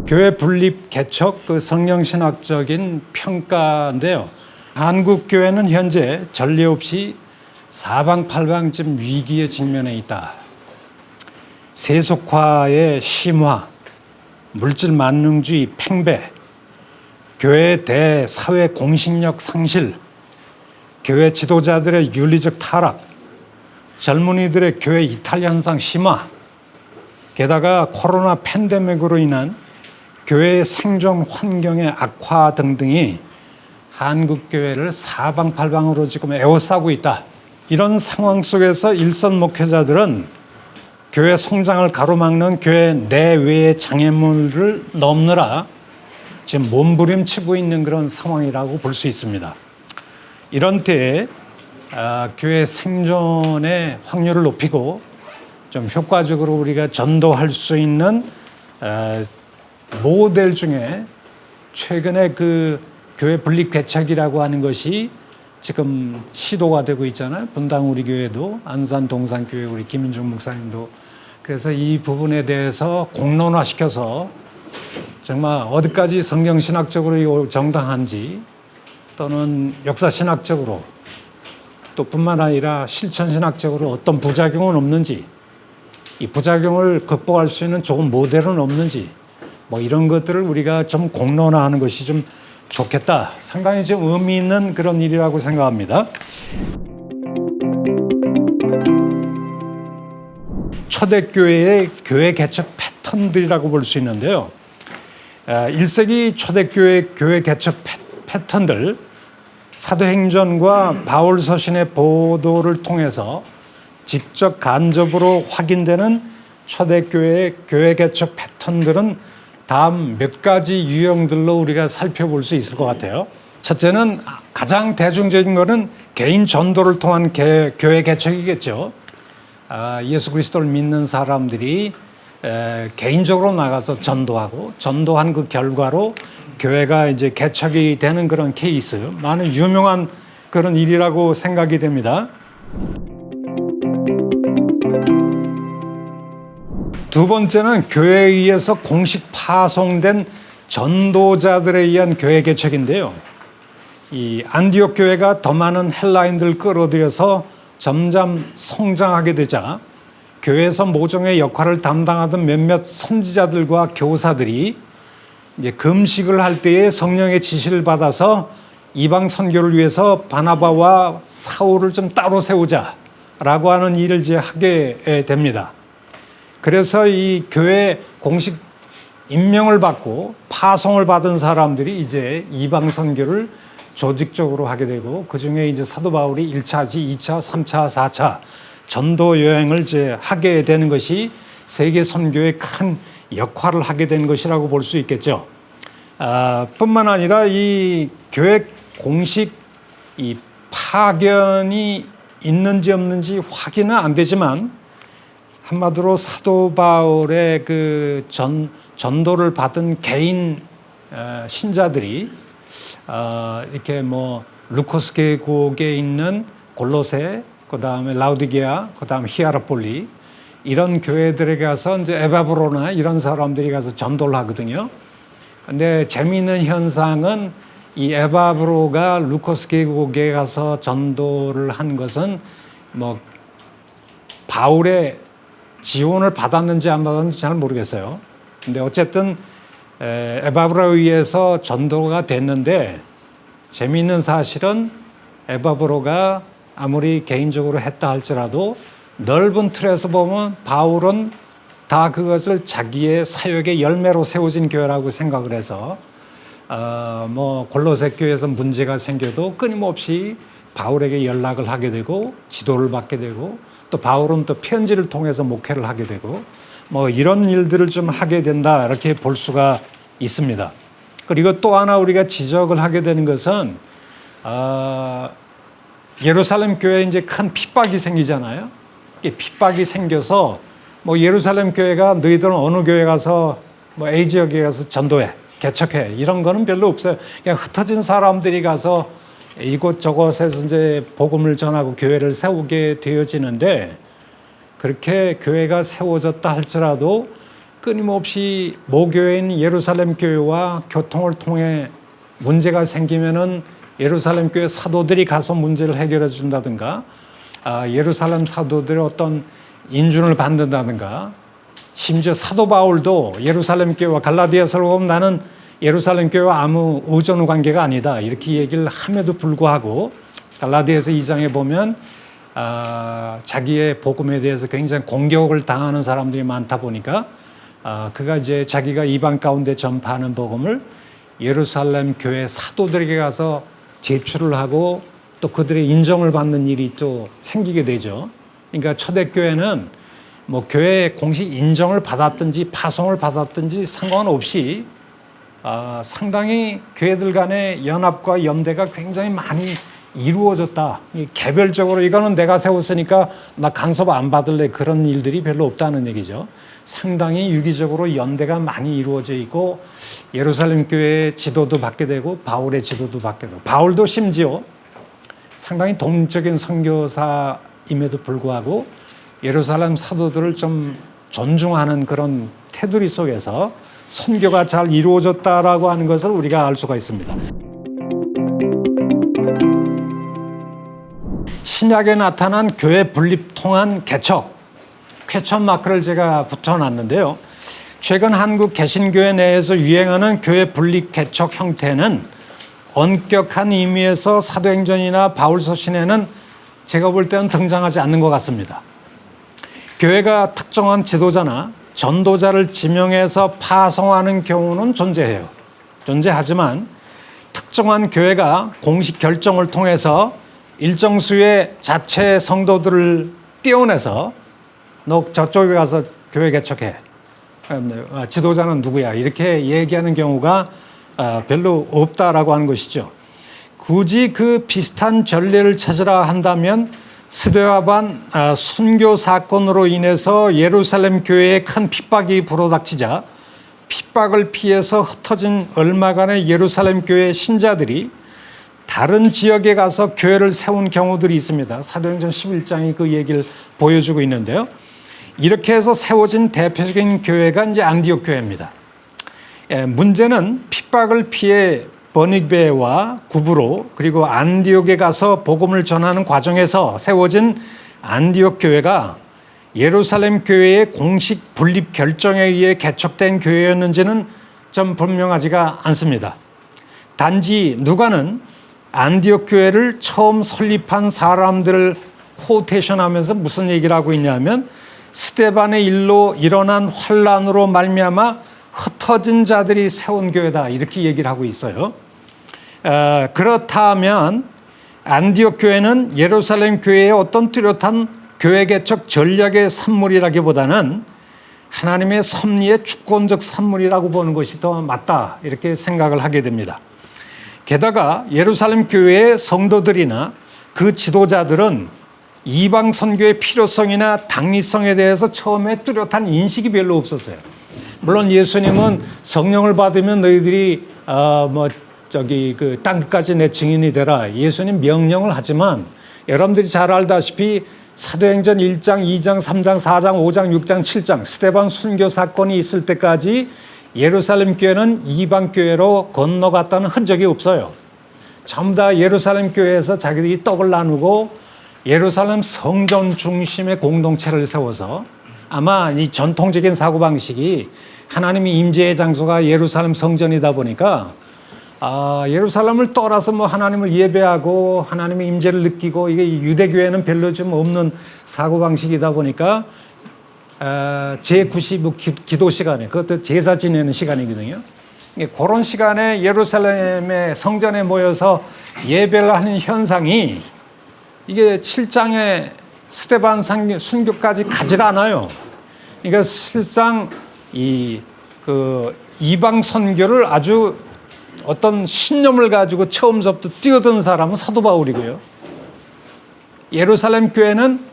교회 분립 개척 그 성경신학적인 평가인데요. 한국 교회는 현재 전례 없이 사방팔방 위기에 직면해 있다. 세속화의 심화, 물질 만능주의 팽배, 교회 대사회 공신력 상실, 교회 지도자들의 윤리적 타락, 젊은이들의 교회 이탈 현상 심화, 게다가 코로나 팬데믹으로 인한 교회의 생존 환경의 악화 등등이 한국 교회를 사방팔방으로 지금 에워싸고 있다. 이런 상황 속에서 일선 목회자들은 교회 성장을 가로막는 교회 내외의 장애물을 넘느라 지금 몸부림치고 있는 그런 상황이라고 볼 수 있습니다. 이런 때에 교회 생존의 확률을 높이고 좀 효과적으로 우리가 전도할 수 있는 모델 중에 최근에 그 교회 분립 개척이라고 하는 것이 지금 시도가 되고 있잖아요. 분당 우리 교회도, 안산 동산교회 우리 김인중 목사님도. 그래서 이 부분에 대해서 공론화시켜서 정말 어디까지 성경신학적으로 정당한지 또는 역사신학적으로 또 뿐만 아니라 실천신학적으로 어떤 부작용은 없는지, 이 부작용을 극복할 수 있는 좋은 모델은 없는지, 뭐 이런 것들을 우리가 좀 공론화하는 것이 좀 좋겠다. 상당히 좀 의미 있는 그런 일이라고 생각합니다. 초대교회의 교회 개척 패턴들이라고 볼 수 있는데요. 1세기 초대교회 교회 개척 패턴들, 사도행전과 바울 서신의 보도를 통해서 직접 간접으로 확인되는 초대교회의 교회 개척 패턴들은 다음 몇 가지 유형들로 우리가 살펴볼 수 있을 것 같아요. 첫째는 가장 대중적인 것은 개인 전도를 통한 교회 개척이겠죠. 예수 그리스도를 믿는 사람들이 개인적으로 나가서 전도하고 전도한 그 결과로 교회가 이제 개척이 되는 그런 케이스, 많은 유명한 그런 일이라고 생각이 됩니다. 두 번째는 교회에 의해서 공식 파송된 전도자들에 의한 교회 개척인데요. 이 안디옥 교회가 더 많은 헬라인들을 끌어들여서 점점 성장하게 되자 교회에서 모종의 역할을 담당하던 몇몇 선지자들과 교사들이 이제 금식을 할 때에 성령의 지시를 받아서 이방 선교를 위해서 바나바와 사울을 좀 따로 세우자라고 하는 일을 이제 하게 됩니다. 그래서 이 교회 공식 임명을 받고 파송을 받은 사람들이 이제 이방 선교를 조직적으로 하게 되고, 그 중에 이제 사도 바울이 1차지, 2차, 3차, 4차 전도 여행을 이제 하게 되는 것이 세계 선교의 큰 역할을 하게 된 것이라고 볼 수 있겠죠. 뿐만 아니라 이 교회 공식 이 파견이 있는지 없는지 확인은 안 되지만, 한마디로 사도 바울의 그 전도를 받은 개인 신자들이 이렇게 뭐 루코스 계곡에 있는 골로새, 그 다음에 라우디게아, 그 다음에 히아라폴리, 이런 교회들에 가서 이제 에바브로나 이런 사람들이 가서 전도를 하거든요. 근데 재미있는 현상은 이 에바브로가 루코스 계곡에 가서 전도를 한 것은 뭐 바울의 지원을 받았는지 안 받았는지 잘 모르겠어요. 근데 어쨌든 에바브로에 의해서 전도가 됐는데, 재미있는 사실은 에바브로가 아무리 개인적으로 했다 할지라도 넓은 틀에서 보면 바울은 다 그것을 자기의 사역의 열매로 세워진 교회라고 생각을 해서 뭐 골로새 교회에서 문제가 생겨도 끊임없이 바울에게 연락을 하게 되고 지도를 받게 되고, 또 바울은 또 편지를 통해서 목회를 하게 되고, 뭐 이런 일들을 좀 하게 된다, 이렇게 볼 수가 있습니다. 그리고 또 하나 우리가 지적을 하게 되는 것은 예루살렘 교회에 이제 큰 핍박이 생기잖아요. 핍박이 생겨서 뭐 예루살렘 교회가 너희들은 어느 교회 가서 뭐 A 지역에 가서 전도해, 개척해, 이런 거는 별로 없어요. 그냥 흩어진 사람들이 가서 이곳저곳에서 이제 복음을 전하고 교회를 세우게 되어지는데, 그렇게 교회가 세워졌다 할지라도 끊임없이 모교회인 예루살렘 교회와 교통을 통해 문제가 생기면은 예루살렘 교회 사도들이 가서 문제를 해결해 준다든가, 예루살렘 사도들의 어떤 인준을 받는다든가, 심지어 사도 바울도 예루살렘 교회와 갈라디아서를 보면 나는 예루살렘 교회와 아무 의존 관계가 아니다 이렇게 얘기를 함에도 불구하고 갈라디아서 2장에 보면 자기의 복음에 대해서 굉장히 공격을 당하는 사람들이 많다 보니까 그가 이제 자기가 이방 가운데 전파하는 복음을 예루살렘 교회 사도들에게 가서 제출을 하고 또 그들의 인정을 받는 일이 또 생기게 되죠. 그러니까 초대교회는 뭐 교회 공식 인정을 받았든지 파송을 받았든지 상관없이 상당히 교회들 간의 연합과 연대가 굉장히 많이 이루어졌다. 개별적으로 이거는 내가 세웠으니까 나 간섭 안 받을래 그런 일들이 별로 없다는 얘기죠. 상당히 유기적으로 연대가 많이 이루어져 있고 예루살렘 교회의 지도도 받게 되고 바울의 지도도 받게 되고 바울도 심지어 상당히 독립적인 선교사임에도 불구하고 예루살렘 사도들을 좀 존중하는 그런 테두리 속에서 선교가 잘 이루어졌다라고 하는 것을 우리가 알 수가 있습니다. 신약에 나타난 교회 분립 통한 개척, 퀘천 마크를 제가 붙여놨는데요. 최근 한국 개신교회 내에서 유행하는 교회 분립 개척 형태는 엄격한 의미에서 사도행전이나 바울서신에는 제가 볼 때는 등장하지 않는 것 같습니다. 교회가 특정한 지도자나 전도자를 지명해서 파송하는 경우는 존재하지만 특정한 교회가 공식 결정을 통해서 일정 수의 자체 성도들을 떼어내서 너 저쪽에 가서 교회 개척해. 지도자는 누구야? 이렇게 얘기하는 경우가 별로 없다라고 하는 것이죠. 굳이 그 비슷한 전례를 찾으라 한다면 스데와 반 순교 사건으로 인해서 예루살렘 교회에 큰 핍박이 불어닥치자 핍박을 피해서 흩어진 얼마간의 예루살렘 교회 신자들이 다른 지역에 가서 교회를 세운 경우들이 있습니다. 사도행전 11장이 그 얘기를 보여주고 있는데요. 이렇게 해서 세워진 대표적인 교회가 이제 안디옥 교회입니다. 문제는 핍박을 피해 버니베와 구브로 그리고 안디옥에 가서 복음을 전하는 과정에서 세워진 안디옥 교회가 예루살렘 교회의 공식 분립 결정에 의해 개척된 교회였는지는 좀 분명하지가 않습니다. 단지 누가는 안디옥 교회를 처음 설립한 사람들을 코테이션하면서 무슨 얘기를 하고 있냐면 스데반의 일로 일어난 환란으로 말미암아 흩어진 자들이 세운 교회다 이렇게 얘기를 하고 있어요. 그렇다면 안디옥 교회는 예루살렘 교회의 어떤 뚜렷한 교회 개척 전략의 산물이라기보다는 하나님의 섭리의 주권적 산물이라고 보는 것이 더 맞다 이렇게 생각을 하게 됩니다. 게다가 예루살렘 교회의 성도들이나 그 지도자들은 이방 선교의 필요성이나 당위성에 대해서 처음에 뚜렷한 인식이 별로 없었어요. 물론 예수님은 성령을 받으면 너희들이 그 땅끝까지 내 증인이 되라. 예수님 명령을 하지만 여러분들이 잘 알다시피 사도행전 1장, 2장, 3장, 4장, 5장, 6장, 7장 스데반 순교 사건이 있을 때까지 예루살렘 교회는 이방 교회로 건너갔다는 흔적이 없어요. 전부 다 예루살렘 교회에서 자기들이 떡을 나누고 예루살렘 성전 중심의 공동체를 세워서 아마 이 전통적인 사고방식이 하나님의 임재의 장소가 예루살렘 성전이다 보니까 예루살렘을 떠나서 뭐 하나님을 예배하고 하나님의 임재를 느끼고 이게 유대교회는 별로 좀 없는 사고방식이다 보니까 제9시 기도 시간에 그것도 제사 지내는 시간이거든요. 그런 시간에 예루살렘의 성전에 모여서 예배를 하는 현상이 이게 7장의 스데반 순교까지 가질 않아요. 그러니까 실상 이방 선교를 아주 어떤 신념을 가지고 처음부터 뛰어든 사람은 사도 바울이고요. 예루살렘 교회는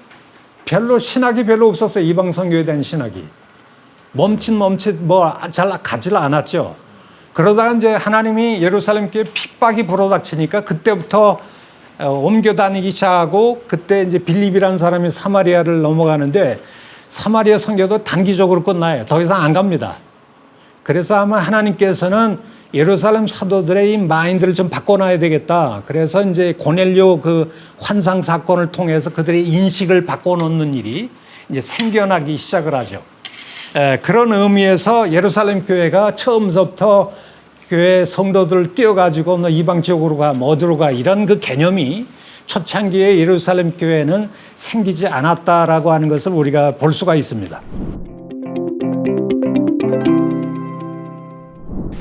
별로 신학이 별로 없었어요. 이방 선교에 대한 신학이 멈칫 잘 가지를 않았죠. 그러다가 이제 하나님이 예루살렘 교회 핍박이 불어닥치니까 그때부터 옮겨 다니기 시작하고 그때 이제 빌립이라는 사람이 사마리아를 넘어가는데 사마리아 선교도 단기적으로 끝나요. 더 이상 안 갑니다. 그래서 아마 하나님께서는 예루살렘 사도들의 이 마인드를 좀 바꿔놔야 되겠다. 그래서 이제 고넬료 그 환상 사건을 통해서 그들의 인식을 바꿔놓는 일이 이제 생겨나기 시작을 하죠. 그런 의미에서 예루살렘 교회가 처음부터 교회 성도들을 띄워가지고 뭐 이방 지역으로 가, 뭐 어디로 가 이런 그 개념이 초창기에 예루살렘 교회는 생기지 않았다라고 하는 것을 우리가 볼 수가 있습니다.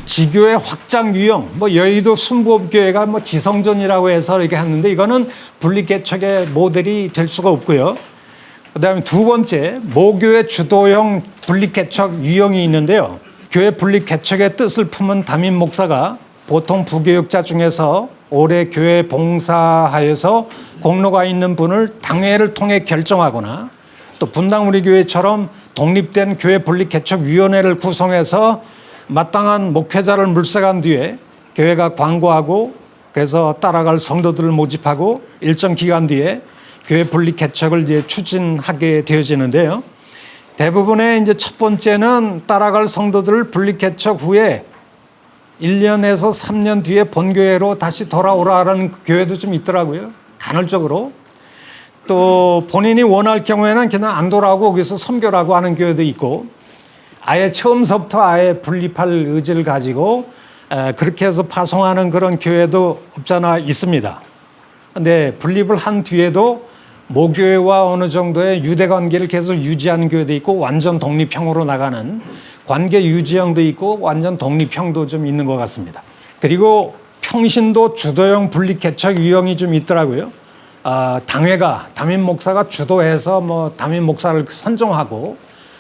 지교의 확장 유형, 뭐 여의도 순복음교회가 뭐 지성전이라고 해서 이렇게 했는데 이거는 분리개척의 모델이 될 수가 없고요. 그다음에 두 번째, 모교의 주도형 분리개척 유형이 있는데요. 교회 분리개척의 뜻을 품은 담임 목사가 보통 부교육자 중에서 오래 교회 봉사하여서 공로가 있는 분을 당회를 통해 결정하거나 또 분당 우리 교회처럼 독립된 교회 분리개척위원회를 구성해서 마땅한 목회자를 물색한 뒤에 교회가 광고하고 그래서 따라갈 성도들을 모집하고 일정 기간 뒤에 교회 분리 개척을 이제 추진하게 되어지는데요. 대부분의 이제 첫 번째는 따라갈 성도들을 분리 개척 후에 1년에서 3년 뒤에 본교회로 다시 돌아오라는 교회도 좀 있더라고요. 간헐적으로. 또 본인이 원할 경우에는 그냥 안 돌아오고 거기서 선교라고 하는 교회도 있고 아예 처음서부터 아예 분립할 의지를 가지고 그렇게 해서 파송하는 그런 교회도 없잖아 있습니다. 근데 분립을 한 뒤에도 모교회와 어느 정도의 유대 관계를 계속 유지하는 교회도 있고 완전 독립형으로 나가는 관계 유지형도 있고 완전 독립형도 좀 있는 것 같습니다. 그리고 평신도 주도형 분립 개척 유형이 좀 있더라고요. 당회가 담임 목사가 주도해서 뭐 담임 목사를 선정하고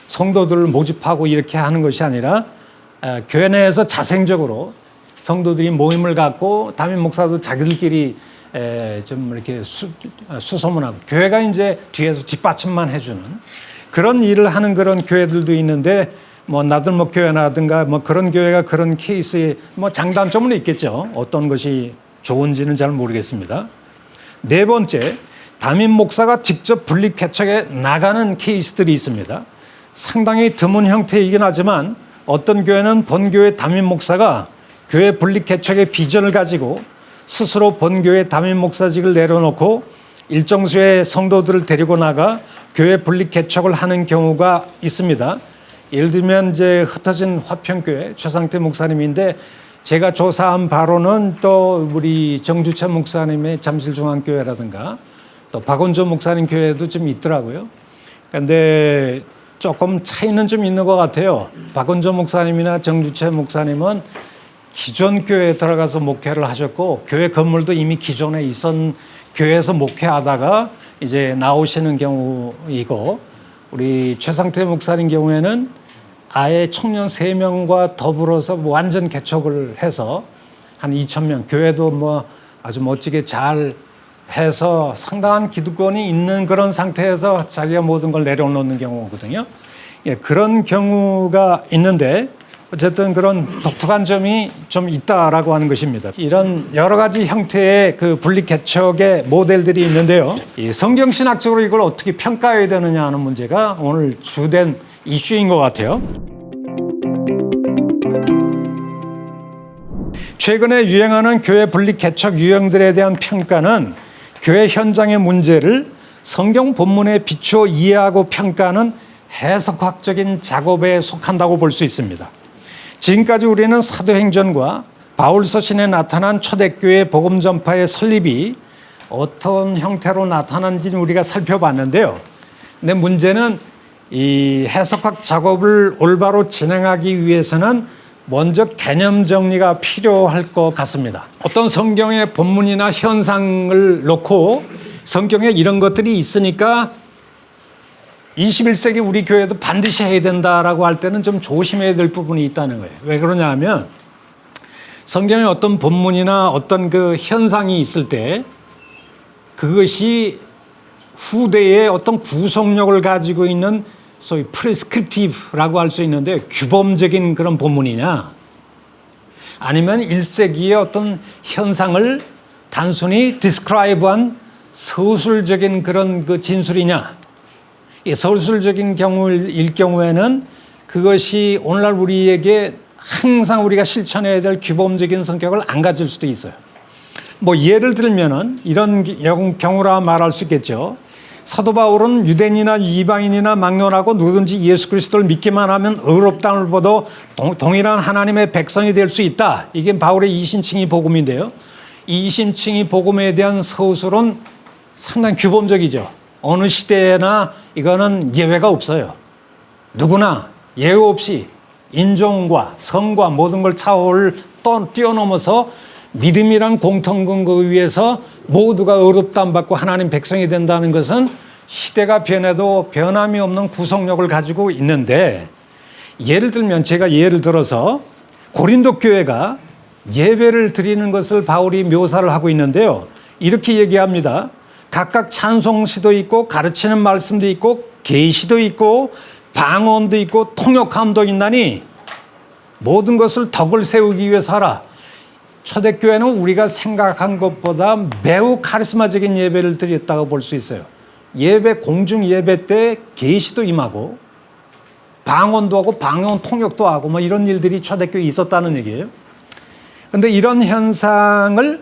성도들을 모집하고 이렇게 하는 것이 아니라 교회 내에서 자생적으로 성도들이 모임을 갖고 담임 목사도 자기들끼리 좀 이렇게 수소문하고 교회가 이제 뒤에서 뒷받침만 해주는 그런 일을 하는 그런 교회들도 있는데 뭐 나들목 교회라든가 뭐 그런 교회가 그런 케이스에 뭐 장단점은 있겠죠. 어떤 것이 좋은지는 잘 모르겠습니다. 네 번째, 담임 목사가 직접 분립 개척에 나가는 케이스들이 있습니다. 상당히 드문 형태이긴 하지만 어떤 교회는 본교회 담임 목사가 교회 분립 개척의 비전을 가지고 스스로 본교회 담임 목사직을 내려놓고 일정 수의 성도들을 데리고 나가 교회 분립 개척을 하는 경우가 있습니다. 예를 들면 이제 흩어진 화평교회 최상태 목사님인데 제가 조사한 바로는 또 우리 정주찬 목사님의 잠실중앙교회라든가 또 박원조 목사님 교회도 좀 있더라고요. 그런데 조금 차이는 좀 있는 것 같아요. 박원조 목사님이나 정주찬 목사님은 기존 교회에 들어가서 목회를 하셨고 교회 건물도 이미 기존에 있던 교회에서 목회하다가 이제 나오시는 경우이고 우리 최상태 목사님 경우에는 아예 청년 3명과 더불어서 완전 개척을 해서 한 2,000명 교회도 뭐 아주 멋지게 잘 해서 상당한 기득권이 있는 그런 상태에서 자기가 모든 걸 내려놓는 경우거든요. 예, 그런 경우가 있는데 어쨌든 그런 독특한 점이 좀 있다라고 하는 것입니다. 이런 여러 가지 형태의 그 분리 개척의 모델들이 있는데요. 이 성경신학적으로 이걸 어떻게 평가해야 되느냐 하는 문제가 오늘 주된 이슈인 것 같아요. 최근에 유행하는 교회 분리 개척 유형들에 대한 평가는 교회 현장의 문제를 성경 본문에 비추어 이해하고 평가하는 해석학적인 작업에 속한다고 볼 수 있습니다. 지금까지 우리는 사도행전과 바울 서신에 나타난 초대교회 복음 전파의 설립이 어떤 형태로 나타난지 우리가 살펴봤는데요. 근데 문제는 이 해석학 작업을 올바로 진행하기 위해서는 먼저 개념 정리가 필요할 것 같습니다. 어떤 성경의 본문이나 현상을 놓고 성경에 이런 것들이 있으니까 21세기 우리 교회도 반드시 해야 된다라고 할 때는 좀 조심해야 될 부분이 있다는 거예요. 왜 그러냐 하면 성경에 어떤 본문이나 어떤 그 현상이 있을 때 그것이 후대에 어떤 구속력을 가지고 있는 소위 프레스크립티브라고 할 수 있는데 규범적인 그런 본문이냐 아니면 1세기의 어떤 현상을 단순히 디스크라이브한 서술적인 그런 그 진술이냐 이 서술적인 경우일 경우에는 그것이 오늘날 우리에게 항상 우리가 실천해야 될 규범적인 성격을 안 가질 수도 있어요. 뭐 예를 들면은 이런 경우라 말할 수 있겠죠. 사도 바울은 유대인이나 이방인이나 막론하고 누구든지 예수 그리스도를 믿기만 하면 의롭다함을 보도 동일한 하나님의 백성이 될 수 있다. 이게 바울의 이신칭의 복음인데요. 이 이신칭의 복음에 대한 서술은 상당히 규범적이죠. 어느 시대나 이거는 예외가 없어요. 누구나 예외 없이 인종과 성과 모든 걸 차원을 뛰어넘어서 믿음이란 공통근거 위에서 모두가 의롭다함 받고 하나님 백성이 된다는 것은 시대가 변해도 변함이 없는 구속력을 가지고 있는데, 예를 들면 제가 예를 들어서 고린도 교회가 예배를 드리는 것을 바울이 묘사를 하고 있는데요. 이렇게 얘기합니다. 각각 찬송시도 있고 가르치는 말씀도 있고 계시도 있고 방언도 있고 통역함도 있나니 모든 것을 덕을 세우기 위해서 하라. 초대교회는 우리가 생각한 것보다 매우 카리스마적인 예배를 드렸다고 볼 수 있어요. 예배, 공중 예배 때 계시도 임하고 방언도 하고 방언 통역도 하고 뭐 이런 일들이 초대교회에 있었다는 얘기예요. 그런데 이런 현상을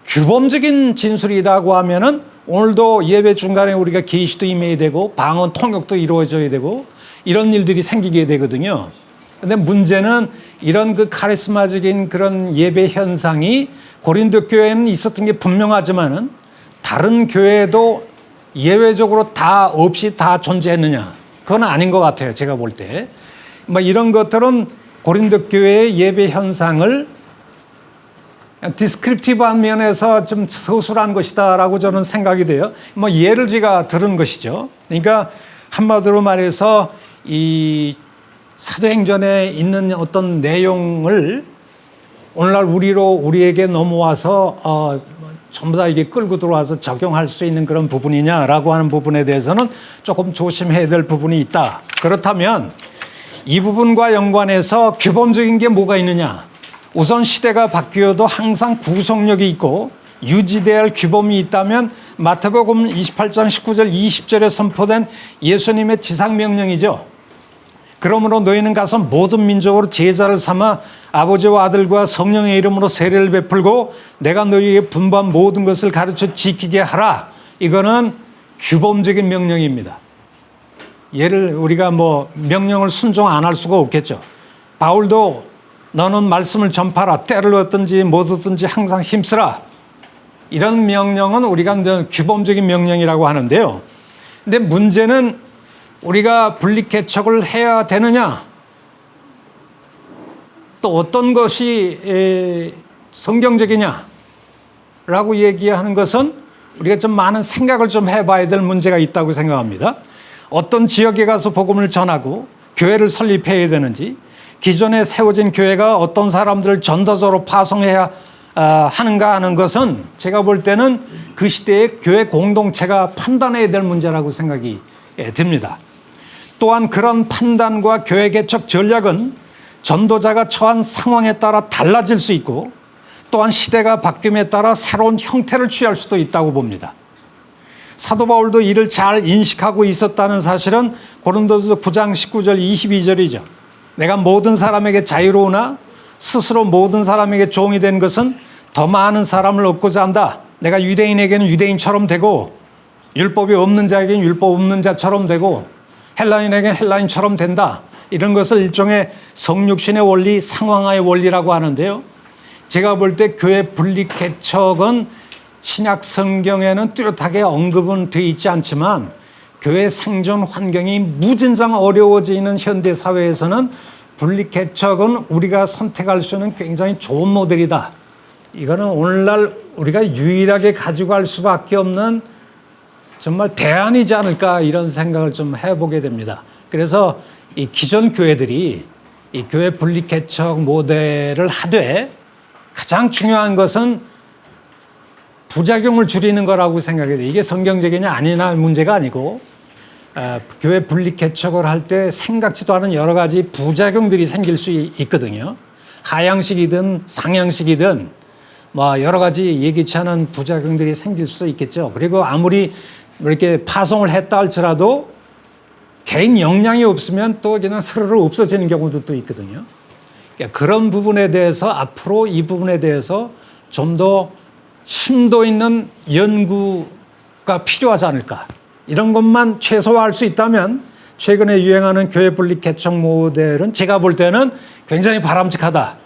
규범적인 진술이라고 하면은 오늘도 예배 중간에 우리가 계시도 임해야 되고 방언 통역도 이루어져야 되고 이런 일들이 생기게 되거든요. 근데 문제는 이런 그 카리스마적인 그런 예배 현상이 고린도 교회에는 있었던 게 분명하지만은 다른 교회에도 예외적으로 다 없이 다 존재했느냐? 그건 아닌 것 같아요. 제가 볼 때. 뭐 이런 것들은 고린도 교회의 예배 현상을 디스크립티브한 면에서 좀 서술한 것이다라고 저는 생각이 돼요. 뭐 예를 제가 들은 것이죠. 그러니까 한마디로 말해서 이 사도행전에 있는 어떤 내용을 오늘날 우리에게 넘어와서 전부 다 이게 끌고 들어와서 적용할 수 있는 그런 부분이냐라고 하는 부분에 대해서는 조금 조심해야 될 부분이 있다. 그렇다면 이 부분과 연관해서 규범적인 게 뭐가 있느냐? 우선 시대가 바뀌어도 항상 구속력이 있고 유지돼야 할 규범이 있다면 마태복음 28장 19절 20절에 선포된 예수님의 지상명령이죠. 그러므로 너희는 가서 모든 민족으로 제자를 삼아 아버지와 아들과 성령의 이름으로 세례를 베풀고 내가 너희에게 분부한 모든 것을 가르쳐 지키게 하라. 이거는 규범적인 명령입니다. 얘를 우리가 뭐 명령을 순종 안 할 수가 없겠죠. 바울도 너는 말씀을 전파라. 때를 얻든지 못 얻든지 항상 힘쓰라. 이런 명령은 우리가 규범적인 명령이라고 하는데요. 근데 문제는 우리가 분리개척을 해야 되느냐? 또 어떤 것이 성경적이냐? 라고 얘기하는 것은 우리가 좀 많은 생각을 좀 해봐야 될 문제가 있다고 생각합니다. 어떤 지역에 가서 복음을 전하고 교회를 설립해야 되는지, 기존에 세워진 교회가 어떤 사람들을 전도자로 파송해야 하는가 하는 것은 제가 볼 때는 그 시대의 교회 공동체가 판단해야 될 문제라고 생각이 듭니다. 또한 그런 판단과 교회 개척 전략은 전도자가 처한 상황에 따라 달라질 수 있고 또한 시대가 바뀜에 따라 새로운 형태를 취할 수도 있다고 봅니다. 사도 바울도 이를 잘 인식하고 있었다는 사실은 고린도서 9장 19절 22절이죠. 내가 모든 사람에게 자유로우나 스스로 모든 사람에게 종이 된 것은 더 많은 사람을 얻고자 한다. 내가 유대인에게는 유대인처럼 되고 율법이 없는 자에게는 율법 없는 자처럼 되고 헬라인에게는 헬라인처럼 된다. 이런 것을 일종의 성육신의 원리, 상황화의 원리라고 하는데요. 제가 볼 때 교회 분리개척은 신약 성경에는 뚜렷하게 언급은 되어 있지 않지만 교회 생존 환경이 무진장 어려워지는 현대 사회에서는 분리개척은 우리가 선택할 수 있는 굉장히 좋은 모델이다. 이거는 오늘날 우리가 유일하게 가지고 갈 수밖에 없는 정말 대안이지 않을까 이런 생각을 좀 해보게 됩니다. 그래서 이 기존 교회들이 이 교회 분리개척 모델을 하되 가장 중요한 것은 부작용을 줄이는 거라고 생각해요. 이게 성경적이냐 아니냐 문제가 아니고 교회 분리개척을 할 때 생각지도 않은 여러 가지 부작용들이 생길 수 있거든요. 하향식이든 상향식이든 뭐 여러 가지 예기치 않은 부작용들이 생길 수 있겠죠. 그리고 아무리 이렇게 파송을 했다 할지라도 개인 역량이 없으면 또 그냥 스르르 없어지는 경우도 또 있거든요. 그러니까 그런 부분에 대해서 앞으로 이 부분에 대해서 좀 더 심도 있는 연구가 필요하지 않을까. 이런 것만 최소화할 수 있다면 최근에 유행하는 교회 분립 개척 모델은 제가 볼 때는 굉장히 바람직하다.